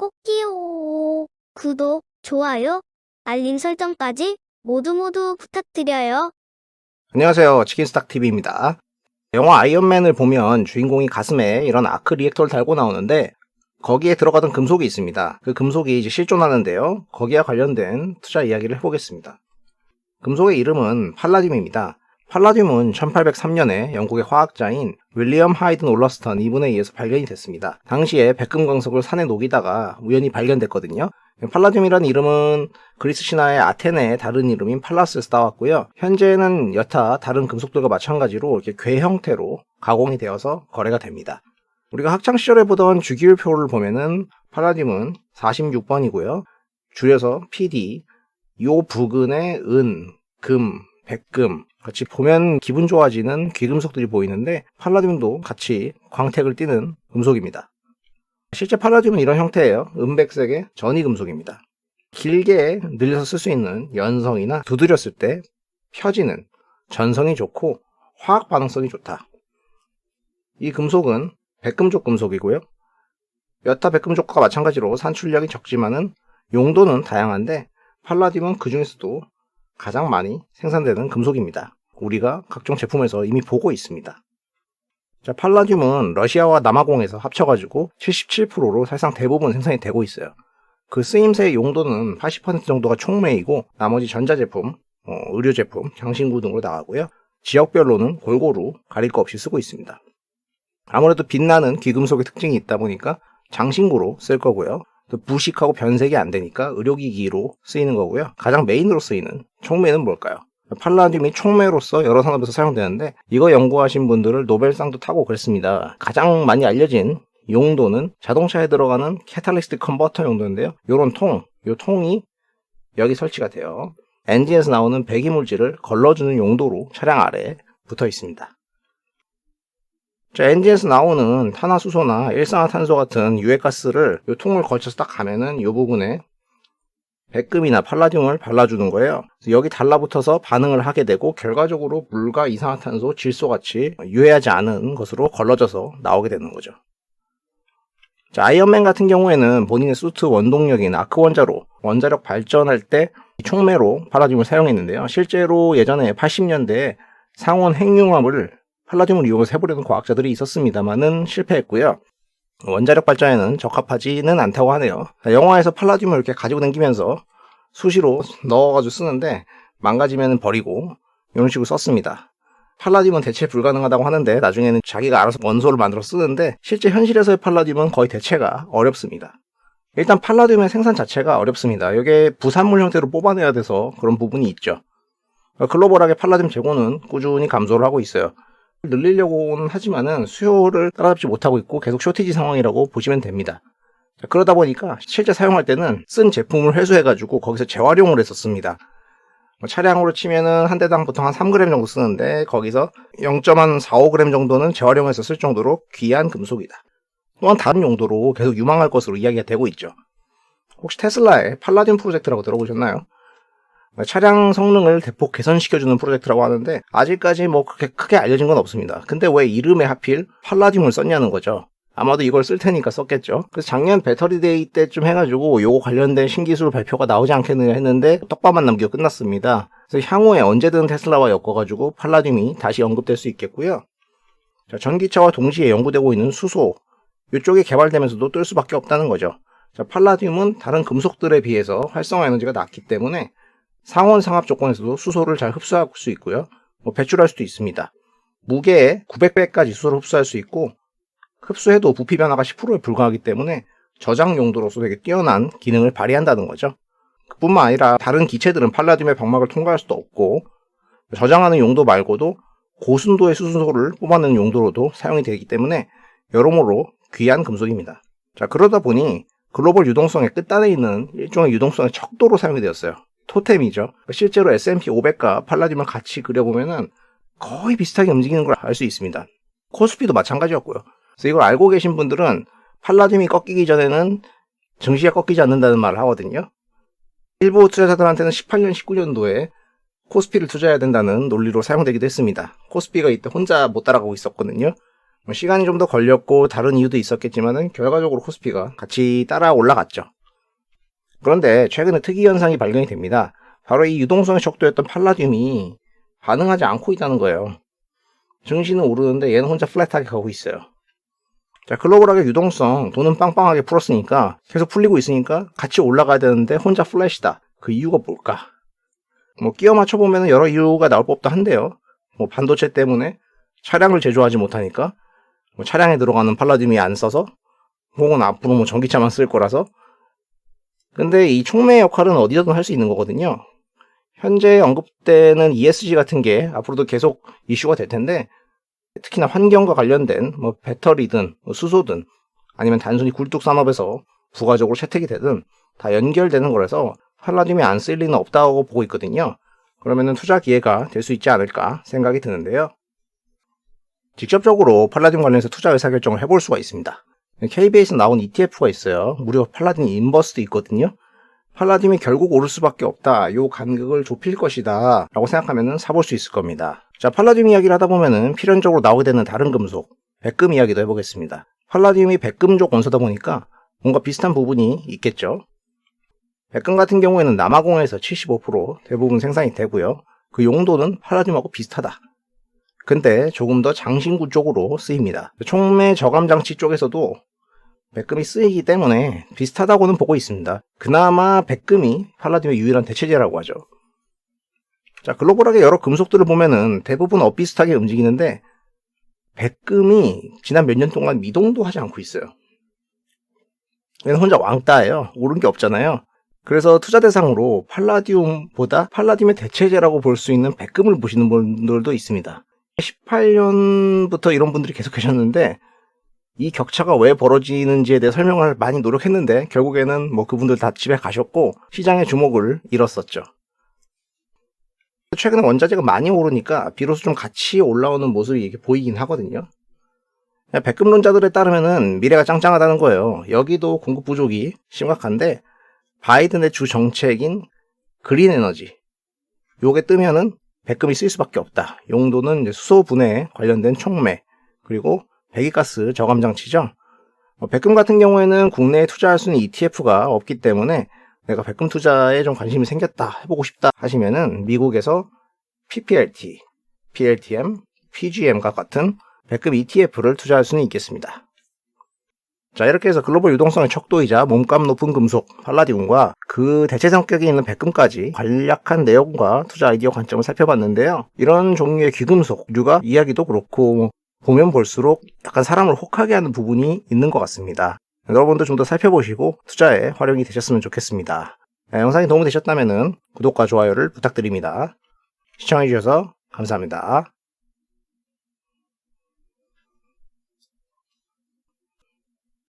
꼭지요. 구독, 좋아요, 알림 설정까지 모두 부탁드려요. 안녕하세요. 치킨스탁TV입니다. 영화 아이언맨을 보면 주인공이 가슴에 이런 아크 리액터를 달고 나오는데 거기에 들어가던 금속이 있습니다. 그 금속이 이제 실존하는데요. 거기와 관련된 투자 이야기를 해보겠습니다. 금속의 이름은 팔라듐입니다. 팔라듐은 1803년에 영국의 화학자인 윌리엄 하이든 올러스턴 이분에 의해서 발견이 됐습니다. 당시에 백금 광석을 산에 녹이다가 우연히 발견됐거든요. 팔라듐이라는 이름은 그리스 신화의 아테네의 다른 이름인 팔라스에서 따왔고요. 현재는 여타 다른 금속들과 마찬가지로 이렇게 궤 형태로 가공이 되어서 거래가 됩니다. 우리가 학창시절에 보던 주기율표를 보면은 팔라듐은 46번이고요. 줄여서 PD, 요 부근에 은, 금, 백금 같이 보면 기분 좋아지는 귀금속들이 보이는데 팔라듐도 같이 광택을 띠는 금속입니다. 실제 팔라듐은 이런 형태예요. 은백색의 전이금속입니다. 길게 늘려서 쓸 수 있는 연성이나 두드렸을 때 펴지는 전성이 좋고 화학 반응성이 좋다. 이 금속은 백금족 금속이고요. 여타 백금족과 마찬가지로 산출량이 적지만은 용도는 다양한데 팔라듐은 그 중에서도 가장 많이 생산되는 금속입니다. 우리가 각종 제품에서 이미 보고 있습니다. 자, 팔라듐은 러시아와 남아공에서 합쳐가지고 77%로 사실상 대부분 생산이 되고 있어요. 그 쓰임새의 용도는 80% 정도가 촉매이고 나머지 전자제품, 의료제품, 장신구 등으로 나가고요. 지역별로는 골고루 가릴 거 없이 쓰고 있습니다. 아무래도 빛나는 귀금속의 특징이 있다 보니까 장신구로 쓸 거고요. 또 부식하고 변색이 안 되니까 의료기기로 쓰이는 거고요. 가장 메인으로 쓰이는 촉매는 뭘까요? 팔라듐이 촉매로서 여러 산업에서 사용되는데 이거 연구하신 분들을 노벨상도 타고 그랬습니다. 가장 많이 알려진 용도는 자동차에 들어가는 캐탈리스트 컨버터 용도인데요. 요 통이 여기 설치가 돼요. 엔진에서 나오는 배기물질을 걸러주는 용도로 차량 아래에 붙어 있습니다. 자, 엔진에서 나오는 탄화수소나 일산화탄소 같은 유해가스를 이 통을 걸쳐서 딱 가면은 이 부분에 백금이나 팔라듐을 발라주는 거예요. 여기 달라붙어서 반응을 하게 되고 결과적으로 물과 이산화탄소, 질소같이 유해하지 않은 것으로 걸러져서 나오게 되는 거죠. 자, 아이언맨 같은 경우에는 본인의 수트 원동력인 아크 원자로 원자력 발전할 때 촉매로 팔라듐을 사용했는데요. 실제로 예전에 80년대에 상온 핵융합을 팔라듐을 이용해서 해보려는 과학자들이 있었습니다만은 실패했고요. 원자력 발전에는 적합하지는 않다고 하네요. 영화에서 팔라듐을 이렇게 가지고 다니면서 수시로 넣어가지고 쓰는데 망가지면 버리고 이런 식으로 썼습니다. 팔라듐은 대체 불가능하다고 하는데 나중에는 자기가 알아서 원소를 만들어 쓰는데 실제 현실에서의 팔라듐은 거의 대체가 어렵습니다. 일단 팔라듐의 생산 자체가 어렵습니다. 이게 부산물 형태로 뽑아내야 돼서 그런 부분이 있죠. 글로벌하게 팔라듐 재고는 꾸준히 감소를 하고 있어요. 늘리려고는 하지만은 수요를 따라잡지 못하고 있고 계속 쇼티지 상황이라고 보시면 됩니다. 그러다 보니까 실제 사용할 때는 쓴 제품을 회수해가지고 거기서 재활용을 했었습니다. 차량으로 치면은 한 대당 보통 한 3g 정도 쓰는데 거기서 0.45g 정도는 재활용해서 쓸 정도로 귀한 금속이다. 또한 다른 용도로 계속 유망할 것으로 이야기가 되고 있죠. 혹시 테슬라의 팔라듐 프로젝트라고 들어보셨나요? 차량 성능을 대폭 개선시켜주는 프로젝트라고 하는데 아직까지 뭐 그렇게 크게 알려진 건 없습니다. 근데 왜 이름에 하필 팔라듐을 썼냐는 거죠. 아마도 이걸 쓸 테니까 썼겠죠. 그래서 작년 배터리데이 때쯤 해가지고 요거 관련된 신기술 발표가 나오지 않겠느냐 했는데 떡밥만 남기고 끝났습니다. 그래서 향후에 언제든 테슬라와 엮어가지고 팔라듐이 다시 언급될 수 있겠고요. 자, 전기차와 동시에 연구되고 있는 수소 이쪽이 개발되면서도 뜰 수밖에 없다는 거죠. 자, 팔라듐은 다른 금속들에 비해서 활성화 에너지가 낮기 때문에 상온 상압 조건에서도 수소를 잘 흡수할 수 있고요. 배출할 수도 있습니다. 무게에 900배까지 수소를 흡수할 수 있고 흡수해도 부피 변화가 10%에 불과하기 때문에 저장 용도로서 되게 뛰어난 기능을 발휘한다는 거죠. 그뿐만 아니라 다른 기체들은 팔라듐의 방막을 통과할 수도 없고 저장하는 용도 말고도 고순도의 수소를 뽑아내는 용도로도 사용이 되기 때문에 여러모로 귀한 금속입니다. 자, 그러다 보니 글로벌 유동성의 끝단에 있는 일종의 유동성의 척도로 사용이 되었어요. 토템이죠. 실제로 S&P 500과 팔라듐을 같이 그려보면은 거의 비슷하게 움직이는 걸 알 수 있습니다. 코스피도 마찬가지였고요. 그래서 이걸 알고 계신 분들은 팔라듐이 꺾이기 전에는 증시가 꺾이지 않는다는 말을 하거든요. 일부 투자자들한테는 18년, 19년도에 코스피를 투자해야 된다는 논리로 사용되기도 했습니다. 코스피가 이때 혼자 못 따라가고 있었거든요. 시간이 좀 더 걸렸고 다른 이유도 있었겠지만은 결과적으로 코스피가 같이 따라 올라갔죠. 그런데 최근에 특이 현상이 발견이 됩니다. 바로 이 유동성의 척도였던 팔라듐이 반응하지 않고 있다는 거예요. 증시는 오르는데 얘는 혼자 플랫하게 가고 있어요. 자, 글로벌하게 유동성, 돈은 빵빵하게 풀었으니까 계속 풀리고 있으니까 같이 올라가야 되는데 혼자 플랫이다. 그 이유가 뭘까? 끼워 맞춰보면 여러 이유가 나올 법도 한데요. 반도체 때문에 차량을 제조하지 못하니까 차량에 들어가는 팔라듐이 안 써서, 혹은 앞으로 전기차만 쓸 거라서. 근데 이 촉매 역할은 어디서든 할 수 있는 거거든요. 현재 언급되는 ESG 같은 게 앞으로도 계속 이슈가 될 텐데, 특히나 환경과 관련된 배터리든 수소든 아니면 단순히 굴뚝 산업에서 부가적으로 채택이 되든 다 연결되는 거라서 팔라듐이 안 쓸 리는 없다고 보고 있거든요. 그러면은 투자 기회가 될 수 있지 않을까 생각이 드는데요. 직접적으로 팔라듐 관련해서 투자 의사결정을 해볼 수가 있습니다. KB에서 나온 ETF가 있어요. 무려 팔라듐 인버스도 있거든요. 팔라듐이 결국 오를 수밖에 없다. 요 간격을 좁힐 것이다. 라고 생각하면 사볼 수 있을 겁니다. 자, 팔라듐 이야기를 하다 보면은 필연적으로 나오게 되는 다른 금속, 백금 이야기도 해보겠습니다. 팔라듐이 백금족 원소다 보니까 뭔가 비슷한 부분이 있겠죠. 백금 같은 경우에는 남아공에서 75% 대부분 생산이 되고요. 그 용도는 팔라듐하고 비슷하다. 근데 조금 더 장신구 쪽으로 쓰입니다. 촉매 저감 장치 쪽에서도 백금이 쓰이기 때문에 비슷하다고는 보고 있습니다. 그나마 백금이 팔라듐의 유일한 대체제라고 하죠. 자, 글로벌하게 여러 금속들을 보면은 대부분 엇비슷하게 움직이는데 백금이 지난 몇 년 동안 미동도 하지 않고 있어요. 얘는 혼자 왕따예요. 오른 게 없잖아요. 그래서 투자 대상으로 팔라듐보다 팔라듐의 대체제라고 볼 수 있는 백금을 보시는 분들도 있습니다. 18년부터 이런 분들이 계속 계셨는데 이 격차가 왜 벌어지는지에 대해 설명을 많이 노력했는데 결국에는 그분들 다 집에 가셨고 시장의 주목을 잃었었죠. 최근에 원자재가 많이 오르니까 비로소 좀 같이 올라오는 모습이 이렇게 보이긴 하거든요. 백금론자들에 따르면은 미래가 짱짱하다는 거예요. 여기도 공급 부족이 심각한데 바이든의 주 정책인 그린 에너지, 요게 뜨면은 백금이 쓸 수밖에 없다. 용도는 이제 수소 분해에 관련된 촉매, 그리고 배기가스 저감 장치죠. 백금 같은 경우에는 국내에 투자할 수 있는 ETF가 없기 때문에 내가 백금 투자에 좀 관심이 생겼다, 해보고 싶다 하시면은 미국에서 PPLT, PLTM, PGM과 같은 백금 ETF를 투자할 수는 있겠습니다. 자, 이렇게 해서 글로벌 유동성의 척도이자 몸값 높은 금속 팔라듐과 그 대체 성격이 있는 백금까지 간략한 내용과 투자 아이디어 관점을 살펴봤는데요. 이런 종류의 귀금속류가 이야기도 그렇고 보면 볼수록 약간 사람을 혹하게 하는 부분이 있는 것 같습니다. 여러분도 좀 더 살펴보시고 투자에 활용이 되셨으면 좋겠습니다. 영상이 도움이 되셨다면 구독과 좋아요를 부탁드립니다. 시청해주셔서 감사합니다.